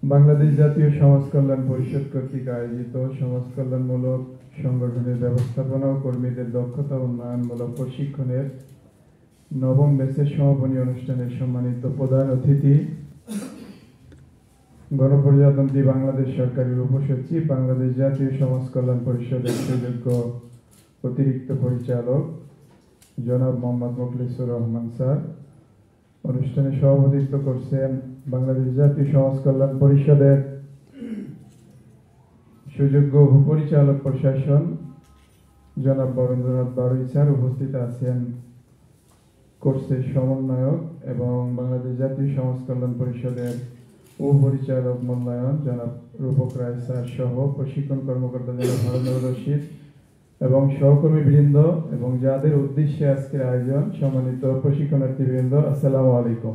বাংলাদেশ জাতীয় সমাজ কল্যাণ পরিষদ কর্তৃক আয়োজিত সমাজ কল্যাণমূলক সংগঠনের ব্যবস্থাপনা ও কর্মীদের দক্ষতা উন্নয়নমূলক প্রশিক্ষণের নবম ব্যাচের সমাপনী অনুষ্ঠানের সম্মানিত প্রধান অতিথি গণপ্রজাতন্ত্রী বাংলাদেশ সরকারের উপসচিব, বাংলাদেশ জাতীয় সমাজ কল্যাণ পরিষদের সুযোগ্য অতিরিক্ত পরিচালক জনাব মোহাম্মদ মোখলিসুর রহমান স্যার, অনুষ্ঠানে সভাপতিত্ব করছেন বাংলাদেশ জাতীয় সমাজ কল্যাণ পরিষদের সুযোগ্য উপপরিচালক প্রশাসন জনাব বরেন্দ্রনাথ বারুই স্যার, উপস্থিত আছেন কোর্সের সমন্বয়ক এবং বাংলাদেশ জাতীয় সমাজ কল্যাণ পরিষদের উপপরিচালক মূল্যায়ন জনাব রূপক রায় স্যার সহ প্রশিক্ষণ কর্মকর্তা জনাব হারুনুর রশিদ এবং সহকর্মীবৃন্দ এবং যাদের উদ্দেশ্যে আজকের আয়োজন, সম্মানিত প্রশিক্ষণার্থীবৃন্দ, আসসালামু আলাইকুম।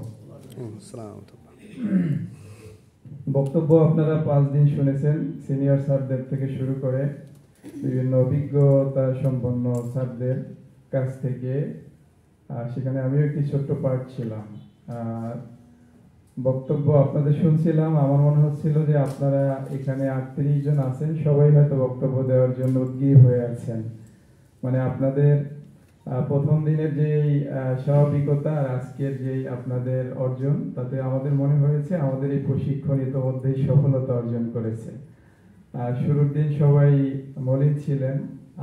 বক্তব্য আপনারা 5 দিন শুনেছেন, সিনিয়র স্যারদের থেকে শুরু করে বিভিন্ন অভিজ্ঞতা সম্পন্ন স্যারদের কাছ থেকে। সেখানে আমিও একটি ছোট্ট পার্ট ছিলাম। বক্তব্য আপনাদের শুনছিলাম, আমার মনে হচ্ছিল যে আপনারা এখানে 38 জন আছেন, সবাই হয়তো বক্তব্য দেওয়ার জন্য উদ্গ্রীব হয়ে আছেন। মানে আপনাদের প্রথম দিনের যেই স্বাভাবিকতা আর আজকের যেই আপনাদের অর্জন, তাতে আমাদের মনে হয়েছে আমাদের এই প্রশিক্ষণ ইতিমধ্যেই সফলতা অর্জন করেছে। শুরুর দিন সবাই মলিন ছিলেন,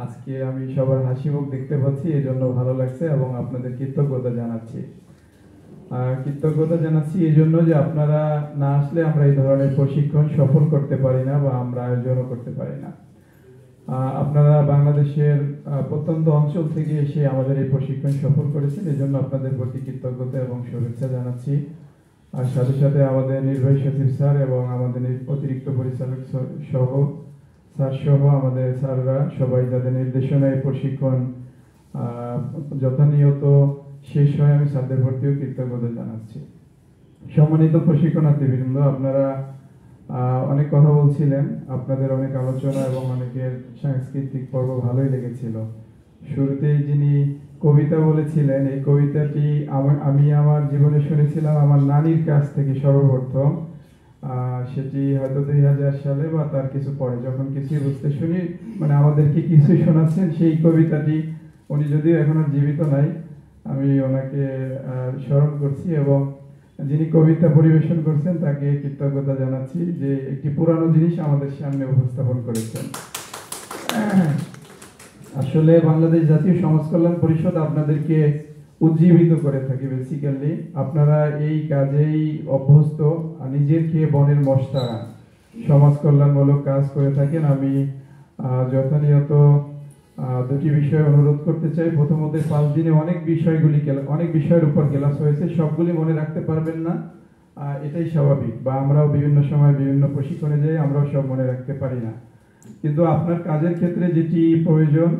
আজকে আমি সবার হাসি মুখ দেখতে পাচ্ছি, এই জন্য ভালো লাগছে এবং আপনাদের কৃতজ্ঞতা জানাচ্ছি। কৃতজ্ঞতা জানাচ্ছি এই জন্য যে আপনারা না আসলে আমরা এই ধরনের প্রশিক্ষণ সফল করতে পারি না বা আমরা আয়োজনও করতে পারি না। আপনারা বাংলাদেশের প্রত্যন্ত অঞ্চল থেকে এসে আমাদের এই প্রশিক্ষণ সফল করেছেন, এই জন্য আপনাদের প্রতি কৃতজ্ঞতা এবং শুভেচ্ছা জানাচ্ছি। আর সাথে সাথে আমাদের নির্বাহী সচিব স্যার এবং আমাদের অতিরিক্ত পরিচালক সহ স্যার সহ আমাদের স্যাররা সবাই যাদের নির্দেশনায় প্রশিক্ষণ যথানিয়ত শেষ হয়, আমি স্যারদের প্রতিও কৃতজ্ঞতা জানাচ্ছি। সম্মানিত প্রশিক্ষণার্থীবৃন্দ, আপনারা অনেক কথা বলছিলেন, আপনাদের অনেক আলোচনা এবং অনেকের সাংস্কৃতিক পর্ব ভালোই লেগেছিল। শুরুতেই যিনি কবিতা বলেছিলেন, এই কবিতাটি আমি আমার জীবনে শুনেছিলাম আমার নানির কাছ থেকে সর্বপ্রথম। সেটি হয়তো 2000 সালে বা তার কিছু পরে, যখন কিছুই বুঝতে শুনি, মানে আমাদেরকে কিছু শোনাচ্ছেন, সেই কবিতাটি উনি যদিও এখন আর জীবিত নাই, আমি ওনাকে স্মরণ করছি এবং যিনি কবিতা পরিবেশন করছেন তাকে কৃতজ্ঞতা জানাচ্ছি যে একটি পুরানো জিনিস আমাদের সামনে উপস্থাপন করেছেন। আসলে বাংলাদেশ জাতীয় সমাজ কল্যাণ পরিষদ আপনাদেরকে উজ্জীবিত করে থাকে। বেসিক্যালি আপনারা এই কাজেই অভ্যস্ত, নিজের খেয়ে বনের মশলা সমাজ কল্যাণমূলক কাজ করে থাকেন। আমি যথানিয়ত দুটি বিষয়ে অনুরোধ করতে চাই। প্রথমত, 5 দিনে অনেক বিষয়ের উপর ক্লাস হয়েছে, সবগুলি মনে রাখতে পারবেন না, এটাই স্বাভাবিক, বা আমরাও বিভিন্ন সময় বিভিন্ন প্রশিক্ষণে যাই, আমরাও সব মনে রাখতে পারি না। কিন্তু আপনার কাজের ক্ষেত্রে যেটি প্রয়োজন,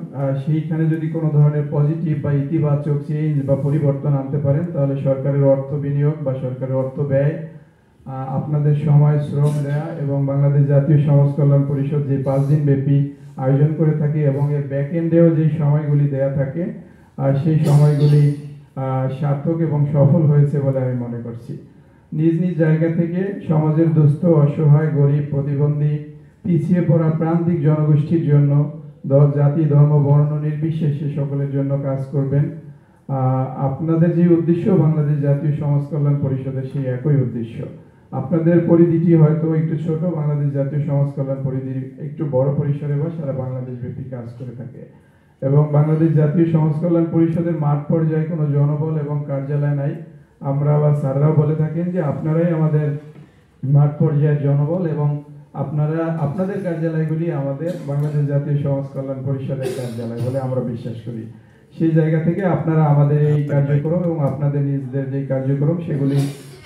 সেইখানে যদি কোনো ধরনের পজিটিভ বা ইতিবাচক চেঞ্জ বা পরিবর্তন আনতে পারেন, তাহলে সরকারের অর্থ বিনিয়োগ বা সরকারের অর্থ ব্যয়, আপনাদের সময় শ্রম দেয়া এবং বাংলাদেশ জাতীয় সমাজ কল্যাণ পরিষদ যে 5 দিন ব্যাপী আয়োজন করে থাকে এবং এর ব্যাক এন্ডেও যে সময়গুলি দেয়া থাকে, সেই সময়গুলি সার্থক এবং সফল হয়েছে বলে আমি মনে করছি। নিজ নিজ জায়গা থেকে সমাজের দুস্থ, অসহায়, গরিব, প্রতিবন্ধী, পিছিয়ে পড়া প্রান্তিক জনগোষ্ঠীর জন্য জাতি, ধর্ম, বর্ণ নির্বিশেষে সকলের জন্য কাজ করবেন। আপনাদের যে উদ্দেশ্য, বাংলাদেশ জাতীয় সমাজ কল্যাণ পরিষদের সেই একই উদ্দেশ্য। আপনাদের পরিধিটি হয়তো একটু ছোট, বাংলাদেশ জাতীয় সমাজ কল্যাণ পরিধি একটু বড় পরিসরে বা সারা বাংলাদেশ ব্যাপী কাজ করে থাকে। এবং বাংলাদেশ জাতীয় সমাজ কল্যাণ পরিষদের মাঠ পর্যায়ে কোনো জনবল এবং কার্যালয় নাই। আমরা বা স্যাররাও বলে থাকেন যে আপনারাই আমাদের মাঠ পর্যায়ের জনবল এবং আপনাদের কার্যালয়গুলি আমাদের বাংলাদেশ জাতীয় সমাজ কল্যাণ পরিষদের কার্যালয় বলে আমরা বিশ্বাস করি। সেই জায়গা থেকে আপনারা আমাদের এই কার্যক্রম এবং আপনাদের নিজেদের যে কার্যক্রম, সেগুলি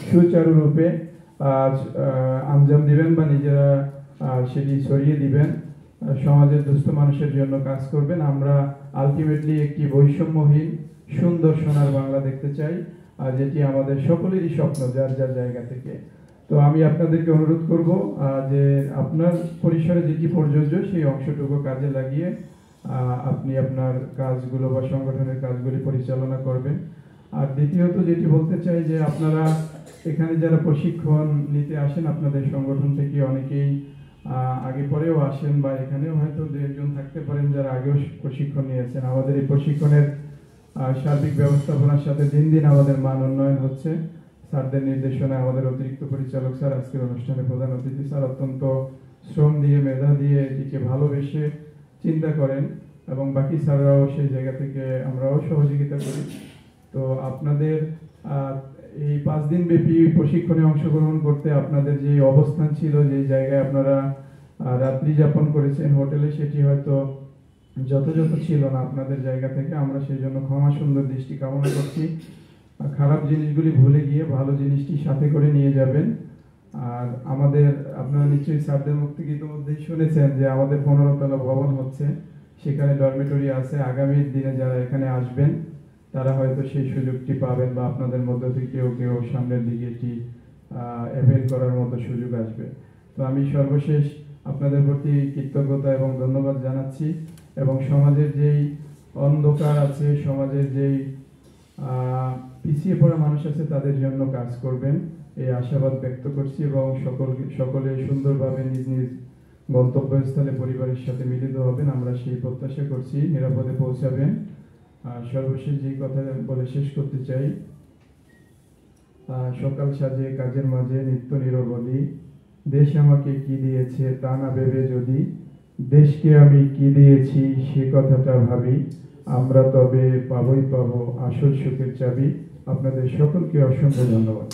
সুচারুরূপে আঞ্জাম দিবেন বা নিজেরা সেটি ছড়িয়ে দিবেন, সমাজের দুস্থ মানুষের জন্য কাজ করবেন। আমরা আলটিমেটলি একটি বৈষম্যহীন সুন্দর সোনার বাংলা দেখতে চাই, যেটি আমাদের সকলেরই স্বপ্ন, যার যার জায়গা থেকে। তো আমি আপনাদেরকে অনুরোধ করব যে আপনার পরিসরে যেটি প্রযোজ্য সেই অংশটুকু কাজে লাগিয়ে আপনি আপনার কাজগুলো বা সংগঠনের কাজগুলি পরিচালনা করবেন। আর দ্বিতীয়ত যেটি বলতে চাই যে আপনারা এখানে যারা প্রশিক্ষণ নিতে আসেন আপনাদের সংগঠন থেকে অনেকেই আগে পরেও আসেন বা এখানেও হয়তো দু একজন থাকতে পারেন যারা আগেও প্রশিক্ষণ নিয়েছেন। আমাদের এই প্রশিক্ষণের সার্বিক ব্যবস্থাপনার সাথে দিন দিন আমাদের মান উন্নয়ন হচ্ছে। স্যারদের নির্দেশনায় আমাদের অতিরিক্ত পরিচালক স্যার আজকের অনুষ্ঠানে প্রধান অতিথি স্যার অত্যন্ত শ্রম দিয়ে মেধা দিয়ে এটিকে ভালোবেসে চিন্তা করেন এবং বাকি স্যাররাও সেই জায়গা থেকে আমরাও সহযোগিতা করি। তো আপনাদের এই 5 দিন ব্যাপী প্রশিক্ষণে অংশগ্রহণ করতে আপনাদের যে অবস্থান ছিল, যে জায়গায় আপনারা রাত্রি যাপন করেছেন হোটেলে, সেটি হয়তো যথাযথ ছিল না আপনাদের জায়গা থেকে। আমরা সেই জন্য ক্ষমা সুন্দর দৃষ্টি কামনা করছি। খারাপ জিনিসগুলি ভুলে গিয়ে ভালো জিনিসটি সাথে করে নিয়ে যাবেন। আর আমাদের আপনারা নিশ্চয়ই স্যারদের মুখ থেকে ইতিমধ্যেই শুনেছেন যে আমাদের 15 তলা ভবন হচ্ছে, সেখানে ডরমেটরি আছে। আগামী দিনে যারা এখানে আসবেন তারা হয়তো সেই সুযোগটি পাবেন বা আপনাদের মধ্যে থেকে কেউ কেউ সামনের দিকে এটি অ্যাভেল করার মতো সুযোগ আসবে। তো আমি সর্বশেষ আপনাদের প্রতি কৃতজ্ঞতা এবং ধন্যবাদ জানাচ্ছি এবং সমাজের যেই অন্ধকার আছে, সমাজের যেই পিছিয়ে পড়া মানুষ আছে তাদের জন্য কাজ করবেন এই আশাবাদ ব্যক্ত করছি এবং সকলে সুন্দরভাবে নিজ নিজ গন্তব্যস্থলে পরিবারের সাথে মিলিত হবেন আমরা সেই প্রত্যাশা করছি, নিরাপদে পৌঁছাবেন। সর্বশেষ যে কথা বলে শেষ করতে চাই, সকাল সাজে কাজের মাঝে নিত্য নিরবধি, দেশ আমাকে কি দিয়েছে তা না ভেবে যদি দেশকে আমি কি দিয়েছি সে কথাটা ভাবি, আমরা তবে পাবই পাবো আসল সুখের চাবি। আপনাদের সকলকে অসংখ্য ধন্যবাদ।